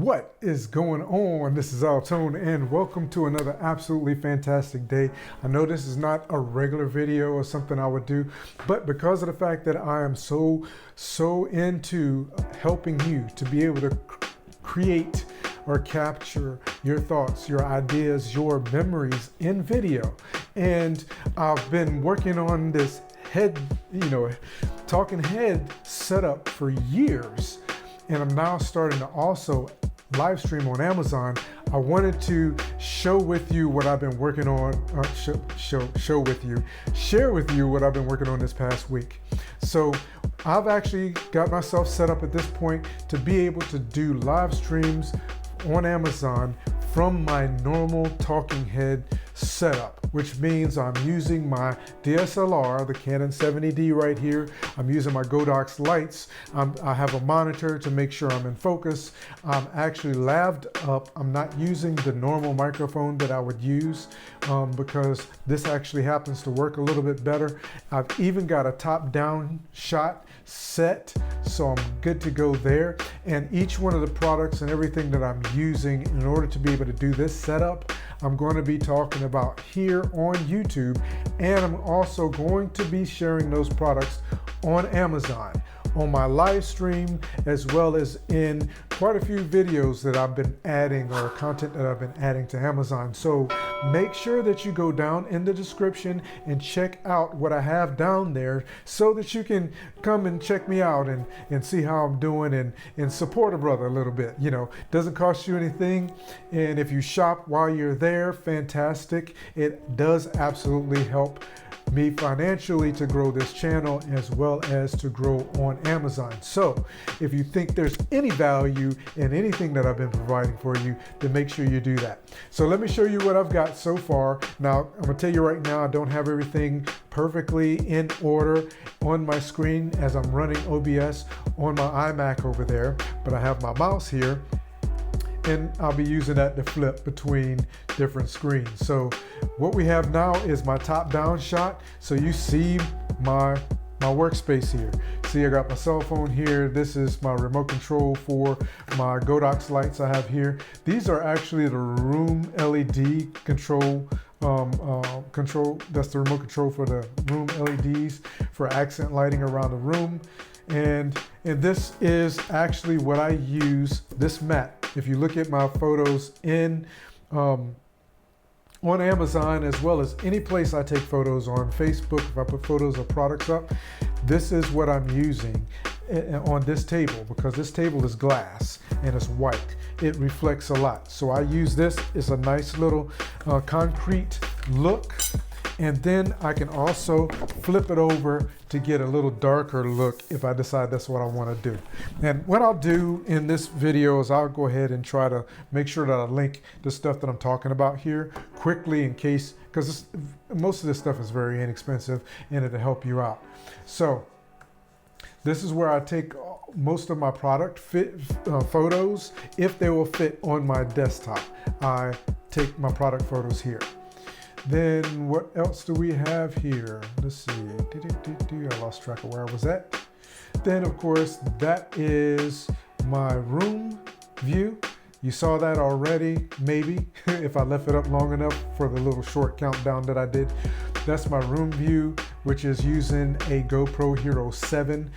What is going on? This is AlTone and welcome to another absolutely fantastic day. I know this is not a regular video or something I would do, but because of the fact that I am so into helping you to be able to create or capture your thoughts, your ideas, your memories in video. And I've been working on this talking head setup for years. And I'm now starting to also live stream on Amazon. I wanted to share with you what I've been working on, share with you what I've been working on this past week. So I've actually got myself set up at this point to be able to do live streams on Amazon from my normal talking head setup, which means I'm using my DSLR, the Canon 70D right here. I'm using my Godox lights. I have a monitor to make sure I'm in focus. I'm actually laved up. I'm not using the normal microphone that I would use because this actually happens to work a little bit better. I've even got a top-down shot set, so I'm good to go there. And each one of the products and everything that I'm using in order to be able to do this setup, I'm going to be talking about here on YouTube, and I'm also going to be sharing those products on Amazon, on my live stream, as well as in quite a few videos that I've been adding or content that I've been adding to Amazon. So make sure that you go down in the description and check out what I have down there so that you can come and check me out and see how I'm doing and support a brother a little bit. You know, doesn't cost you anything. And if you shop while you're there, fantastic. It does absolutely help me financially to grow this channel as well as to grow on Amazon. So if you think there's any value in anything that I've been providing for you, then make sure you do that. So let me show you what I've got so far. Now, I'm gonna tell you right now, I don't have everything perfectly in order on my screen as I'm running OBS on my iMac over there, but I have my mouse here, and I'll be using that to flip between different screens. So what we have now is my top-down shot. So you see my workspace here. See, I got my cell phone here. This is my remote control for my Godox lights I have here. These are actually the room LED control. That's the remote control for the room LEDs for accent lighting around the room. And this is actually what I use, this mat. If you look at my photos on Amazon, as well as any place I take photos on Facebook, if I put photos of products up, this is what I'm using on this table, because this table is glass and it's white. It reflects a lot. So I use this. It's a nice little concrete look. And then I can also flip it over to get a little darker look if I decide that's what I want to do. And what I'll do in this video is I'll go ahead and try to make sure that I link the stuff that I'm talking about here quickly, in case, because most of this stuff is very inexpensive and it'll help you out. So this is where I take most of my product photos. If they will fit on my desktop, I take my product photos here. Then what else do we have here? Let's see. I lost track of where I was at. Then, of course, that is my room view. You saw that already, maybe, if I left it up long enough for the little short countdown that I did. That's my room view, which is using a GoPro Hero 7.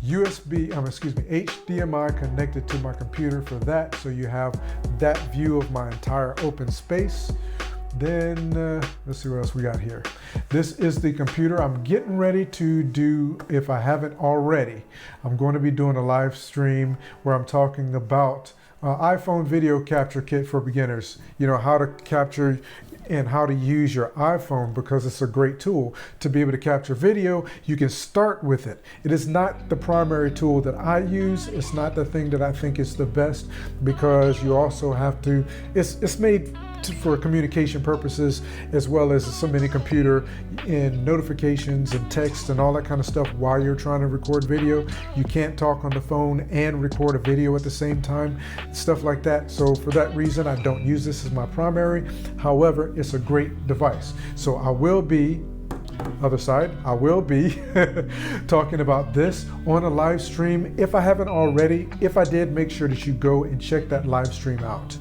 HDMI connected to my computer for that. So you have that view of my entire open space. Then let's see what else we got here. This is the computer. I'm getting ready to do, if I haven't already, I'm going to be doing a live stream where I'm talking about iPhone video capture kit for beginners. You know, how to capture and how to use your iPhone, because it's a great tool to be able to capture video. You can start with it. It is not the primary tool that I use. It's not the thing that I think is the best, because you also have to, it's made for communication purposes, as well as so many computer and notifications and text and all that kind of stuff while you're trying to record video. You can't talk on the phone and record a video at the same time, stuff like that. So for that reason, I don't use this as my primary. However, it's a great device. So I will be other side, I will be talking about this on a live stream. If I haven't already, if I did, make sure that you go and check that live stream out.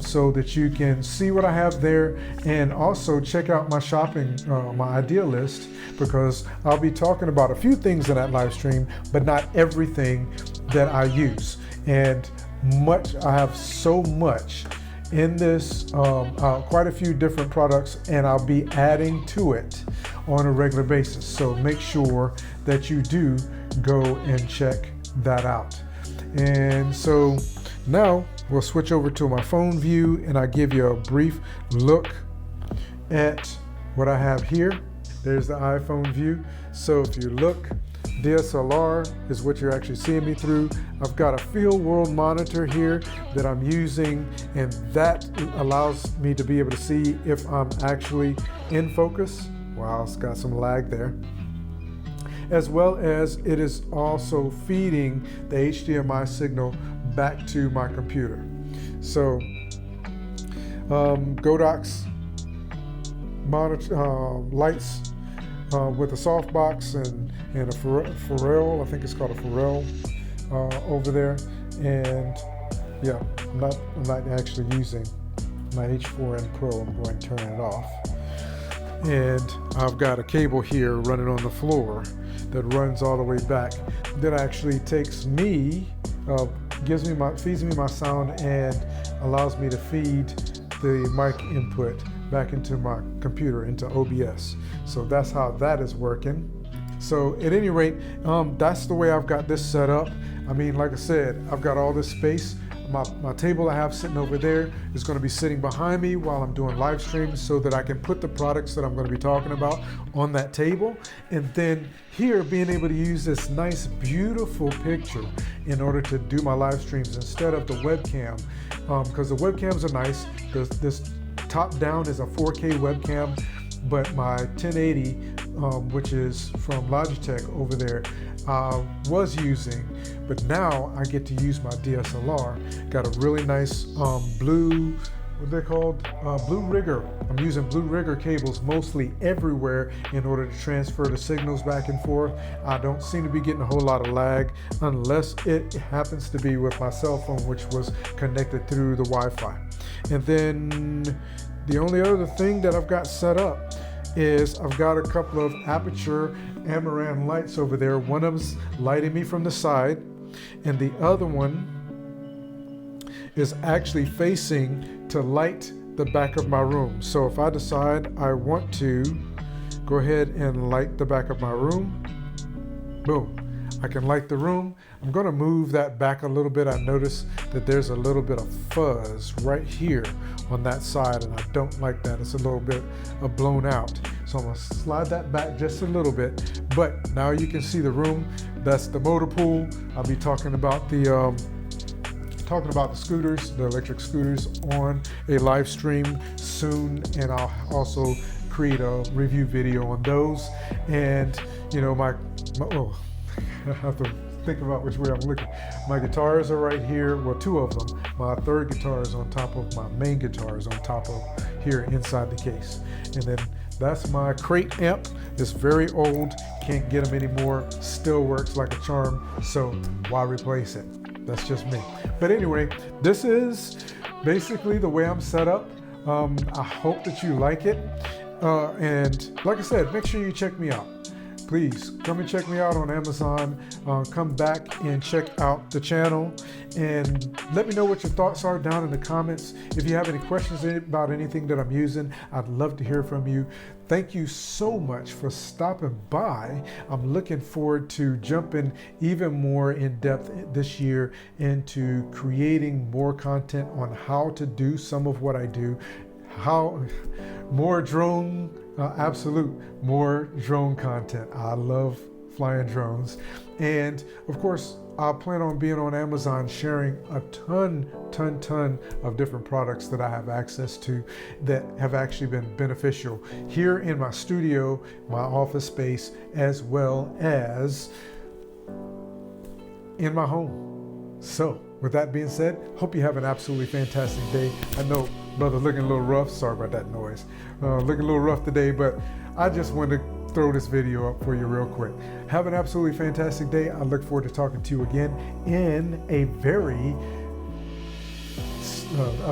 So that you can see what I have there, and also check out my shopping, my idea list, because I'll be talking about a few things in that live stream, but not everything that I use. And I have so much in this, quite a few different products, and I'll be adding to it on a regular basis. So make sure that you do go and check that out. And so now we'll switch over to my phone view, and I'll give you a brief look at what I have here. There's the iPhone view. So if you look, DSLR is what you're actually seeing me through. I've got a field world monitor here that I'm using, and that allows me to be able to see if I'm actually in focus. Wow, it's got some lag there. As well as it is also feeding the HDMI signal back to my computer. So Godox monitor, lights with a softbox and a Pharrell, I think it's called a Pharrell over there. And yeah, I'm not actually using my H4n Pro. I'm going to turn it off. And I've got a cable here running on the floor that runs all the way back, that actually takes me, feeds me my sound and allows me to feed the mic input back into my computer, into OBS. So that's how that is working. So at any rate, that's the way I've got this set up. I mean, like I said, I've got all this space. My table I have sitting over there is going to be sitting behind me while I'm doing live streams, so that I can put the products that I'm going to be talking about on that table. And then here, being able to use this nice, beautiful picture in order to do my live streams instead of the webcam, because the webcams are nice. This top down is a 4K webcam, but my 1080, which is from Logitech over there, was using, but now I get to use my DSLR. Got a really nice blue, what are they called? Blue rigger. I'm using blue rigger cables mostly everywhere in order to transfer the signals back and forth. I don't seem to be getting a whole lot of lag, unless it happens to be with my cell phone, which was connected through the Wi-Fi. And then the only other thing that I've got set up is I've got a couple of Aperture Amaran lights over there. One of them's lighting me from the side, and the other one is actually facing to light the back of my room. So if I decide I want to go ahead and light the back of my room, boom, I can light the room. I'm going to move that back a little bit. I notice that there's a little bit of fuzz right here on that side, and I don't like that. It's a little bit blown out. So I'm going to slide that back just a little bit. But now you can see the room. That's the motor pool. I'll be talking about the scooters, the electric scooters, on a live stream soon, and I'll also create a review video on those. And you know, I have to think about which way I'm looking. My guitars are right here. Well, two of them. My third guitar is on top of my main guitar, is on top of here inside the case. And then that's my crate amp. It's very old, can't get them anymore. Still works like a charm, so why replace it? That's just me. But anyway, this is basically the way I'm set up. I hope that you like it. And like I said, make sure you check me out. Please come and check me out on Amazon. Come back and check out the channel, and let me know what your thoughts are down in the comments. If you have any questions about anything that I'm using, I'd love to hear from you. Thank you so much for stopping by. I'm looking forward to jumping even more in depth this year into creating more content on how to do some of what I do. More drone content. I love flying drones. And of course, I plan on being on Amazon, sharing a ton of different products that I have access to that have actually been beneficial here in my studio, my office space, as well as in my home. So with that being said, hope you have an absolutely fantastic day. I know brother looking a little rough. Sorry about that noise. Looking a little rough today, but I just wanted to throw this video up for you real quick. Have an absolutely fantastic day. I look forward to talking to you again in a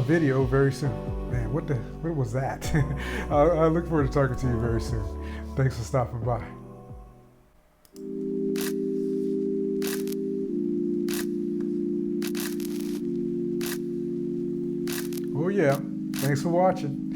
video very soon. Man, what was that? I look forward to talking to you very soon. Thanks for stopping by. Oh yeah, thanks for watching.